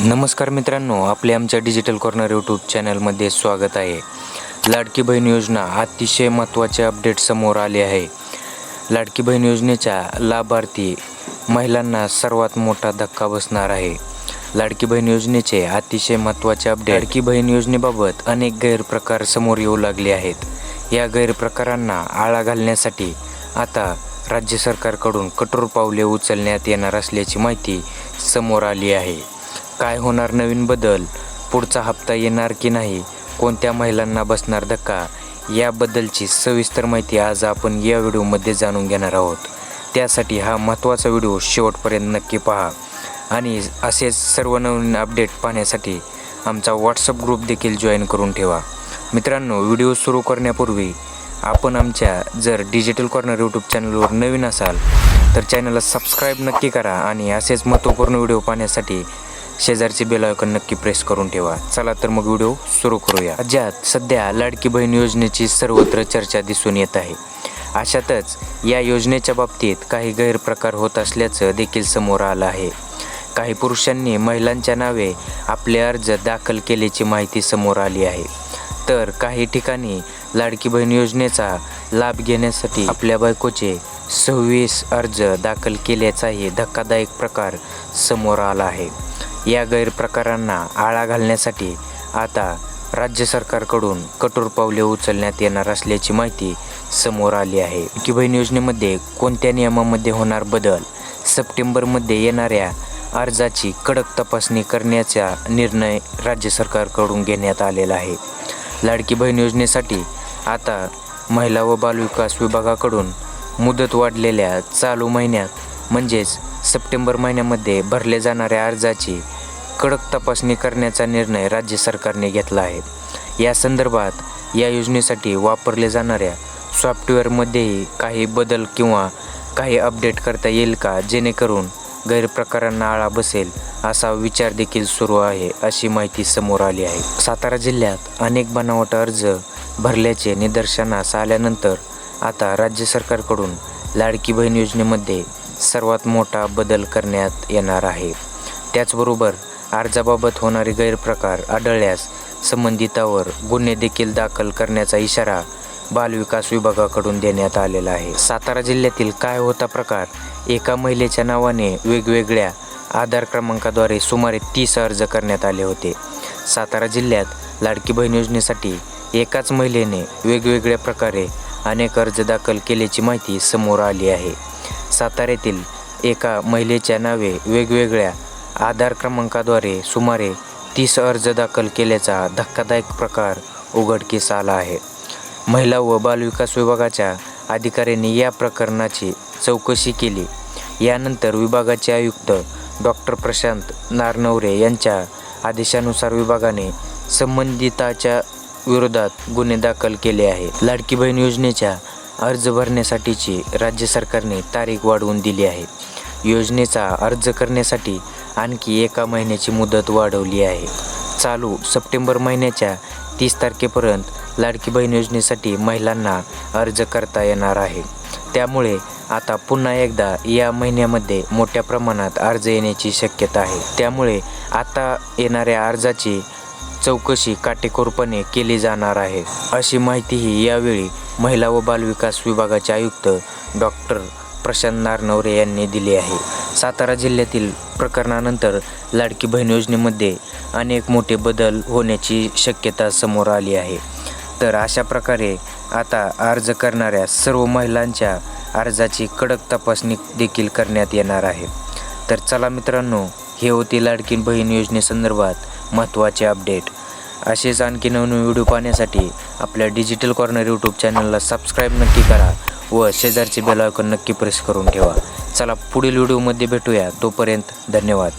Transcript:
नमस्कार मित्रांनो, आपले आमच्या डिजिटल कॉर्नर यूट्यूब चॅनलमध्ये स्वागत आहे. लाडकी बहीण योजना अतिशय महत्त्वाचे अपडेट समोर आले आहे. लाडकी बहीण योजनेच्या लाभार्थी महिलांना सर्वात मोठा धक्का बसणार आहे. लाडकी बहीण योजनेचे अतिशय महत्त्वाचे अपडेट. लाडकी बहीण योजनेबाबत अनेक गैरप्रकार समोर येऊ लागले आहेत. या गैरप्रकारांना आळा घालण्यासाठी आता राज्य सरकारकडून कठोर पावले उचलण्यात येणार असल्याची माहिती समोर आली आहे. काय होणार नवीन बदल? पुढचा हप्ता येणार की नाही? कोणत्या महिलांना बसणार धक्का? याबद्दलची सविस्तर माहिती आज आपण या व्हिडिओमध्ये जाणून घेणार आहोत. त्यासाठी हा महत्त्वाचा व्हिडिओ शेवटपर्यंत नक्की पहा आणि असेच सर्व नवीन अपडेट पाहण्यासाठी आमचा व्हॉट्सअप ग्रुप देखील जॉईन करून ठेवा. मित्रांनो, व्हिडिओ सुरू करण्यापूर्वी आपण आमच्या जर डिजिटल कॉर्नर यूट्यूब चॅनलवर नवीन असाल तर चॅनलला सबस्क्राईब नक्की करा आणि असेच महत्त्वपूर्ण व्हिडिओ पाहण्यासाठी शेजारची बेल आयकॉन नक्की प्रेस करून ठेवा. चला तर मग व्हिडिओ सुरू करूया. राज्यात सध्या लाडकी बहीण योजनेची सर्वत्र चर्चा दिसून येत आहे. अशातच या योजनेच्या बाबतीत काही गैरप्रकार होत असल्याचं देखील समोर आलं आहे. काही पुरुषांनी महिलांच्या नावे आपले अर्ज दाखल केल्याची माहिती समोर आली आहे. तर काही ठिकाणी लाडकी बहीण योजनेचा लाभ घेण्यासाठी आपल्या बायकोचे 26 अर्ज दाखल केल्याचाही धक्कादायक प्रकार समोर आला आहे. या गैरप्रकारांना आळा घालण्यासाठी आता राज्य सरकारकडून कठोर पावले उचलण्यात येणार असल्याची माहिती समोर आली आहे. लाडकी बहीण योजनेमध्ये कोणत्या नियमामध्ये होणार बदल? सप्टेंबरमध्ये येणाऱ्या अर्जाची कडक तपासणी करण्याचा निर्णय राज्य सरकारकडून घेण्यात आलेला आहे. लाडकी बहीण योजनेसाठी आता महिला व बालविकास विभागाकडून मुदत वाढलेल्या चालू महिन्यात म्हणजेच सप्टेंबर महिन्यामध्ये भरले जाणाऱ्या अर्जाची कडक तपासणी करण्याचा निर्णय राज्य सरकारने घेतला आहे. या संदर्भात या योजनेसाठी वापरले जाणाऱ्या सॉफ्टवेअरमध्येही काही बदल किंवा काही अपडेट करता येईल का, जेणेकरून गैरप्रकारांना आळा बसेल असा विचार देखील सुरू आहे, अशी माहिती समोर आली आहे. सातारा जिल्ह्यात अनेक बनावट अर्ज भरल्याचे निदर्शनास आल्यानंतर आता राज्य सरकारकडून लाडकी बहीण योजनेमध्ये सर्वात मोठा बदल करण्यात येणार आहे. त्याचबरोबर अर्जाबाबत होणारे गैरप्रकार आढळल्यास संबंधितावर गुन्हे देखील दाखल करण्याचा इशारा बालविकास विभागाकडून देण्यात आलेला आहे. सातारा जिल्ह्यातील काय होता प्रकार? एका महिलेच्या नावाने वेगवेगळ्या आधार क्रमांकाद्वारे सुमारे 30 अर्ज करण्यात आले होते. सातारा जिल्ह्यात लाडकी बहीण योजनेसाठी एकाच महिलेने वेगवेगळ्या प्रकारे अनेक अर्ज दाखल केल्याची माहिती समोर आली आहे. साताऱ्यातील एका महिलेच्या नावे वेगवेगळ्या आधार क्रमांकाद्वारे सुमारे 30 अर्ज दाखल केल्याचा धक्कादायक प्रकार उघडकीस आला आहे. महिला व बालविकास विभागाच्या अधिकाऱ्यांनी या प्रकरणाची चौकशी केली. यानंतर विभागाचे आयुक्त डॉक्टर प्रशांत नारनवरे यांच्या आदेशानुसार विभागाने संबंधिताच्या विरोधात गुन्हे दाखल केले आहेत. लाडकी बहीण योजनेच्या अर्ज भरण्यासाठीची राज्य सरकारने तारीख वाढवून दिली आहे. योजनेचा अर्ज करण्यासाठी आणखी एका महिन्याची मुदत वाढवली आहे. चालू सप्टेंबर महिन्याच्या 30 तारखेपर्यंत लाडकी बहीण योजनेसाठी महिलांना अर्ज करता येणार आहे. त्यामुळे आता पुन्हा एकदा या महिन्यामध्ये मोठ्या प्रमाणात अर्ज येण्याची शक्यता आहे. त्यामुळे आता येणाऱ्या अर्जाची चौकशी काटेकोरपणे केली जाणार आहे, अशी माहितीही यावेळी महिला व बालविकास विभागाचे आयुक्त डॉक्टर प्रशांत नारनवरे यांनी दिली आहे. सातारा जिल्ह्यातील प्रकरणानंतर लाडकी बहीण योजनेमध्ये अनेक मोठे बदल होण्याची शक्यता समोर आली आहे. तर अशा प्रकारे आता अर्ज करणाऱ्या सर्व महिलांच्या अर्जाची कडक तपासणी देखील करण्यात येणार आहे. तर चला मित्रांनो, हे होते लाडकी बहीण योजनेसंदर्भात महत्त्वाचे अपडेट. असेच आणखी नवीन व्हिडिओ पाहण्यासाठी आपल्या डिजिटल कॉर्नर यूट्यूब चॅनलला सबस्क्राईब नक्की करा व शेजारची बेल आयकॉन नक्की प्रेस करून ठेवा. चला पुढील व्हिडिओमध्ये भेटूया. तोपर्यंत धन्यवाद.